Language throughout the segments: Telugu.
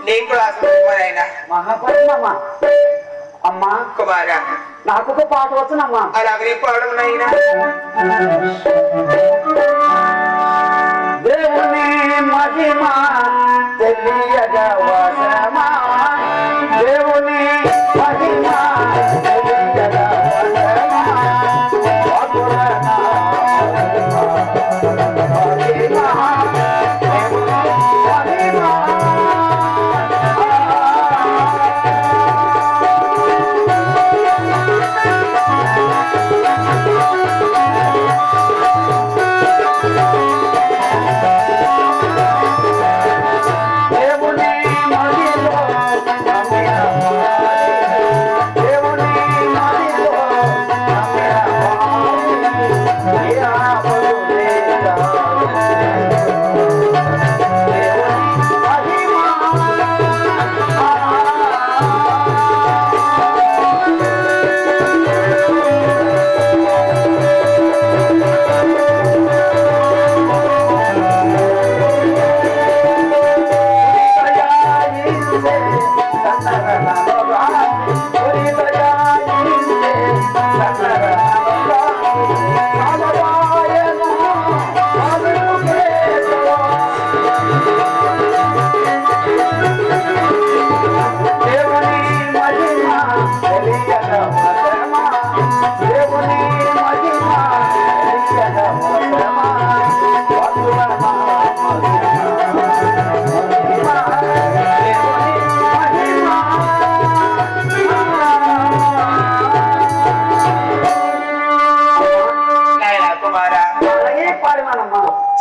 నేను కూడా ఆశపడుతున్నాను మహాపడినమ్మా అమ్మా కుమారా. నాకు ఒక పాట వచ్చునమ్మా. అలాగే పాడము నాయనా. దేవుని మహిమ తెలియగా వశమా, దేవుని మహిమ తెలియగా వశమా,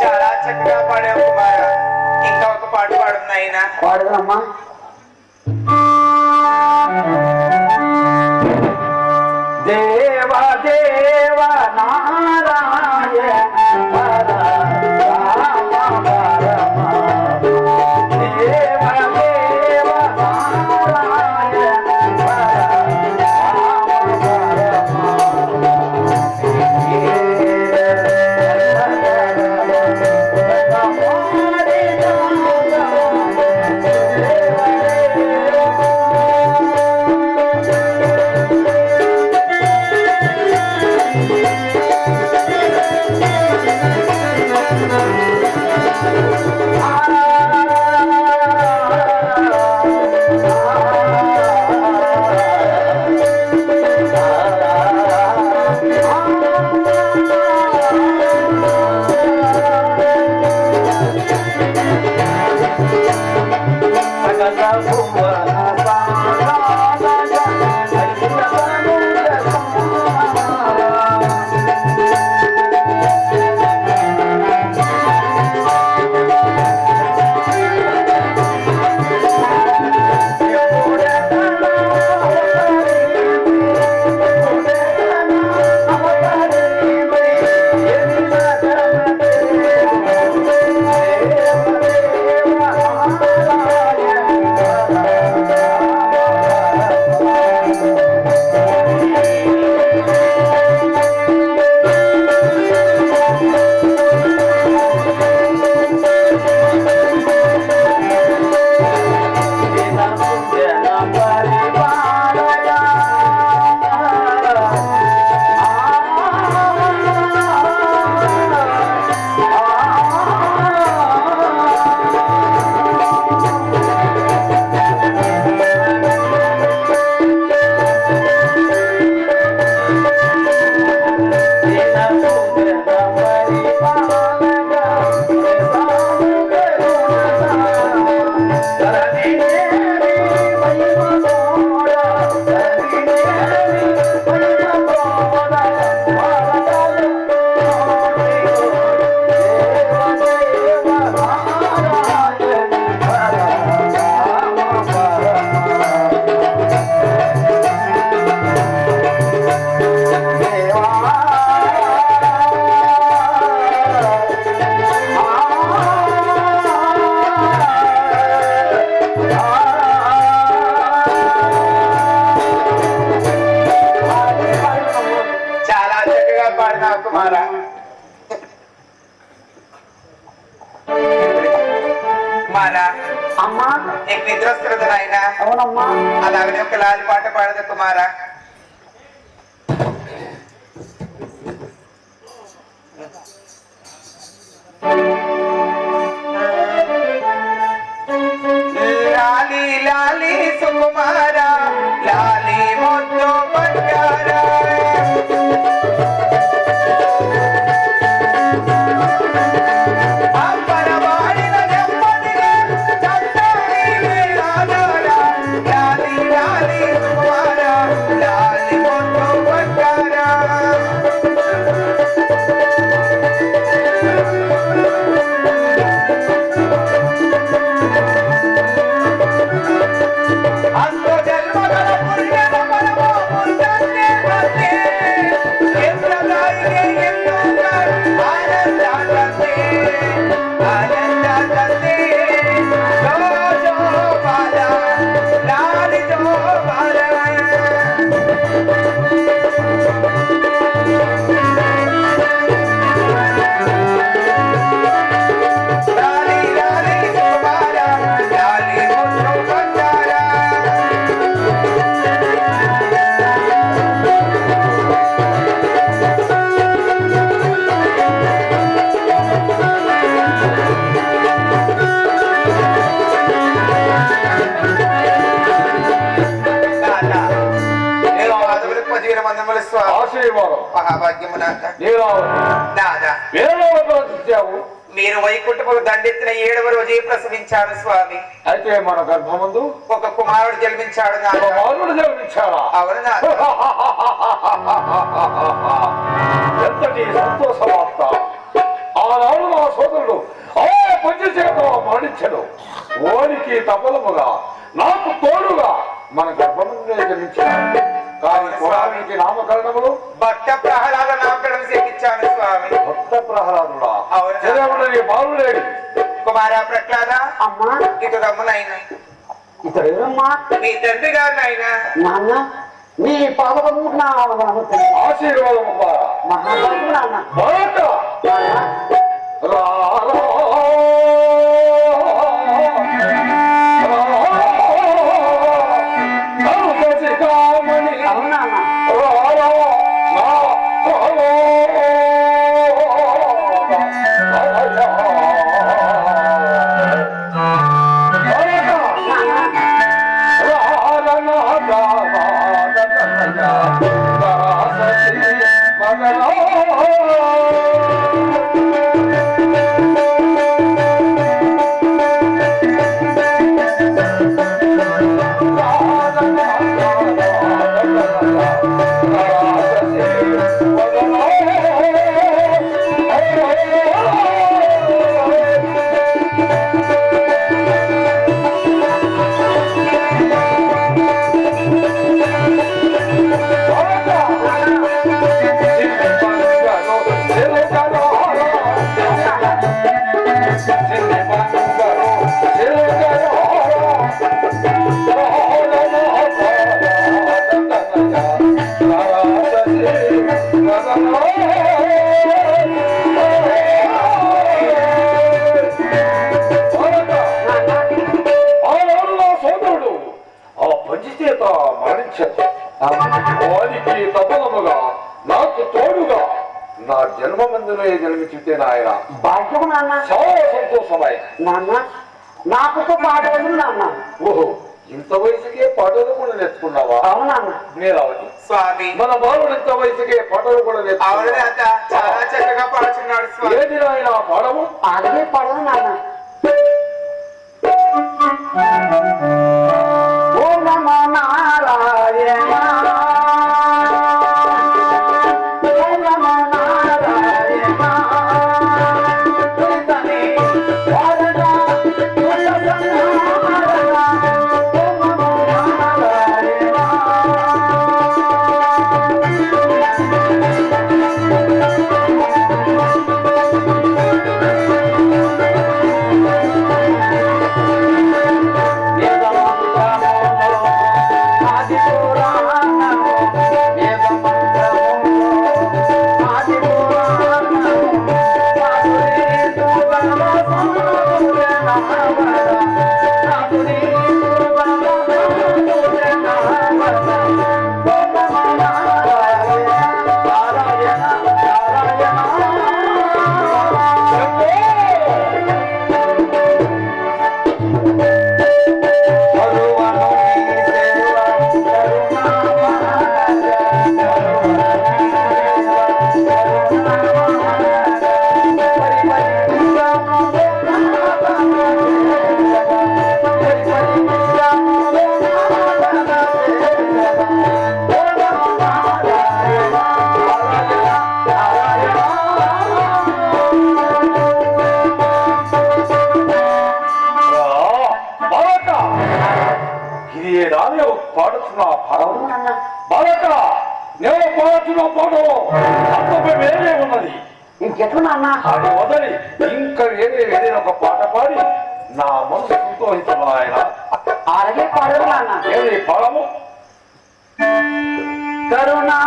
చాలా చక్కగా పాడావు కుమారా. ఇంకా ఒక పాట పాడుతుంది నాయనా. పాడదమ్మా. దేవ దేవ నారాయణ కుమారా అమ్మా నీకు నిద్ర వస్తున్నది నాయన. అవునమ్మా అలాగనే ఒక లాలి పాట పాడదు కుమారా. లాలి లాలి సుకుమారా లాలి మొద్దు బంగారా అంబరవాడిన నెమ్మదిగా చందాని వేళాడారా. లాలి లాలి సుకుమారా లాలి మొద్దు బంగారా. అంత జన్మగల పుణ్యమ మనము ముందంటే తంతే ఎంతదాయిగే ఎంతోగారు ఆనందాతంతే ఆనందాతంతే జో జో బాల లాలి జో బాల. లాలి లాలి సుకుమారా లాలి మొద్దు బంగారా. నాథ, నేను పాదములకు పదివేల వందనములు స్వామి. ఆశీర్వాదం మహాభాగ్యము నాథ. నీరావతి నాథ, వేరే ఇచ్చావు. మీరు వైకుంఠముకు దండెత్తిన 7వ రోజే ప్రసవించారు స్వామి. అయితే మన గర్భమందు ఒక కుమారుడు జన్మించాడు ఒక నాథ. బాలుడు జన్మించాడా? అవును నాథ. ఎంతటి సంతోష వార్త! ఆనాడు నా సోదరుడు పంచచేత మరణించడు. ఓనికి తపలముగా నాకు తోడుగా మన గర్భమందునే జన్మించాడు. కానీ కుమారునికి నామకరణములు భక్త ప్రహ్లాద నామకరణం చేయించాను స్వామి. భక్త ప్రహ్లాదుడా అవును. చదవడని బాలుడేడు. కుమారా ప్రహ్లాద అమ్మా ఇటు రమ్మునైన ఇతడేమమ్మా మీ తండ్రి గారు నాయన. నాన్న నీ పాదము నా ఆశీర్వాదం మహాభాగ్యం నాన్న. వారికి తపనముగా నాకు తోడుగా నా జన్మమందునే జన్మించితే నాయన భాగ్యము నాన్న. చాలా సంతోషమై. నాన్న నాకుతో పాడలేదు నాన్న. ఓహో, ఇంత వయసుకే పాటలు కూడా నేర్చుకున్నావా? అవును నాన్న. నీరావతి స్వామి మన బాలుడు ఇంత వయసుకే పాటలు కూడా అవును నేర్చుకున్నావా? నాథ. చాలా చక్కగా పాడుచున్నాడు స్వామి. ఏది నాయన పాడము? అదే పడదు నాన్న. ఓం నమో నారాయణ. ఓం నమో నారాయణ. తులసిని వారణ తుల సంహారణ. ఓం నమో నారాయణ. రానే పాడుతున్న అవును నాన్న. బాలక నేను పాడుతున్న పాటలో అర్థమే వేరే ఉన్నది. ఇంకెట్లు నాన్న? అది వదలి ఇంకా వేరే ఒక పాట పాడి నా మనసు సంతోషించను ఆయన. అలాగే పాడరు నాన్న. ఏది పాడము? కరుణా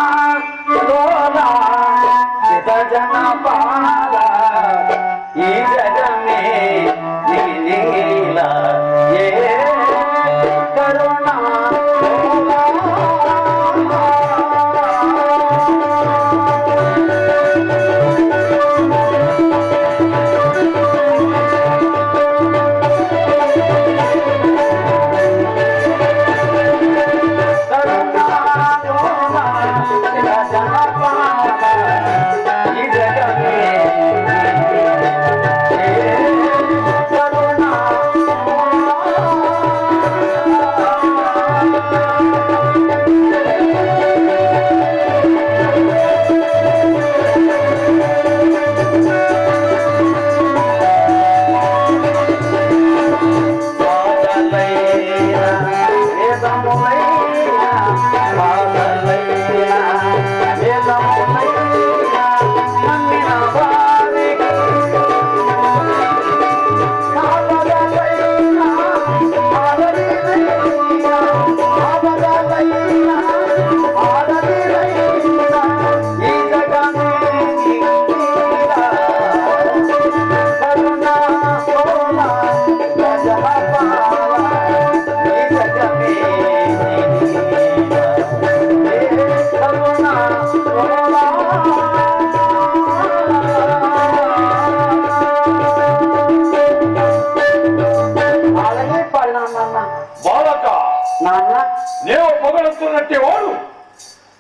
లోలా చిత జన పాల ఈ జగమే నీలా ఏ కరుణా లోలా బాలక నాన్న నేను పొగడుతున్నట్టే వాడు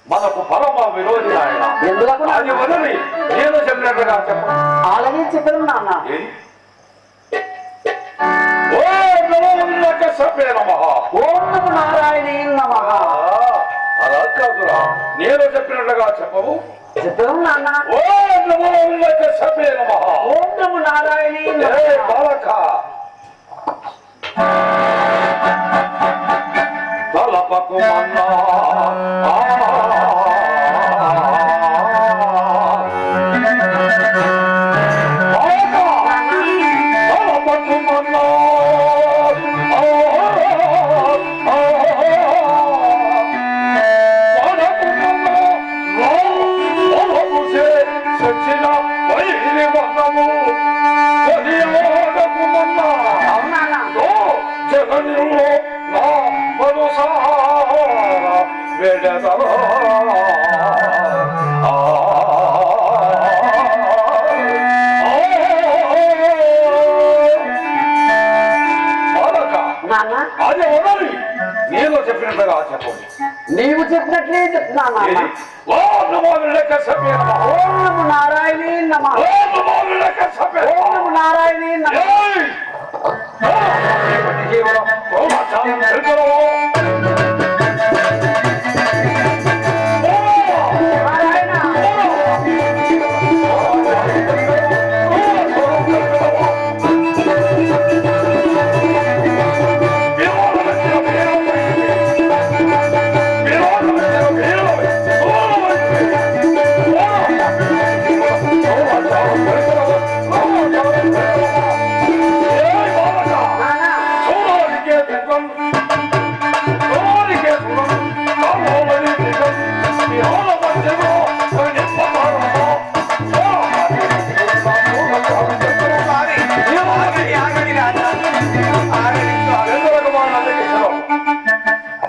మనకు పరమ విరోధి ఆయన. ఎందుకు అది వదిలి నేను చెప్పినట్టుగా చెప్పు. అలాగే చెప్పారు నాన్న. ఏది? ఓం నమో వెంకటేశాయ నమః. ఓం నమో నారాయణీ నమః. అలా కాదురా, నేను చెప్పినట్టుగా చెప్పవు. చెప్పారు నాన్న. ఓం నమో వెంకటేశాయ నమః. ఓం నమో నారాయణీ ఏ నమః. బాలక తలపకుమన్నా అదే వదలి నేను చెప్పినట్టుగా చెప్పండి. నీవు చెప్పినట్లే చెప్తున్నాను నాన్న. ఓం నమో వెంకటేశాయ నమః. ఓం నమో నారాయణీ నమః. ఓం నమో వెంకటేశాయ ఓం నమః. నమో నారాయణీ నమః.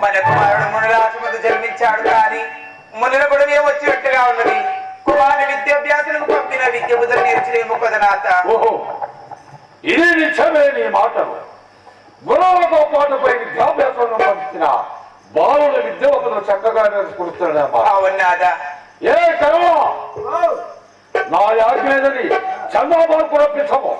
మన కుమారుడు మునుల ఆశమతో జన్మించాడు కానీ మునుల కూడా వచ్చినట్టుగా ఉన్నది. కుమారుని విద్యాభ్యాసులకు పంపిన విద్య బుద్ధులు నేర్చలేము పదనాథ. ఓహో, ఇది నిజమే నీ మాటలు. గురువులతో పాటుపై విద్యాభ్యాసం పంపించిన బాలుల విద్యలను చక్కగా నేర్చుకుంటున్నాడమ్మా. అవునాదా? ఏ కరవా నా యాజ్ఞని చంద్రబాబు కూడా పిచ్చము.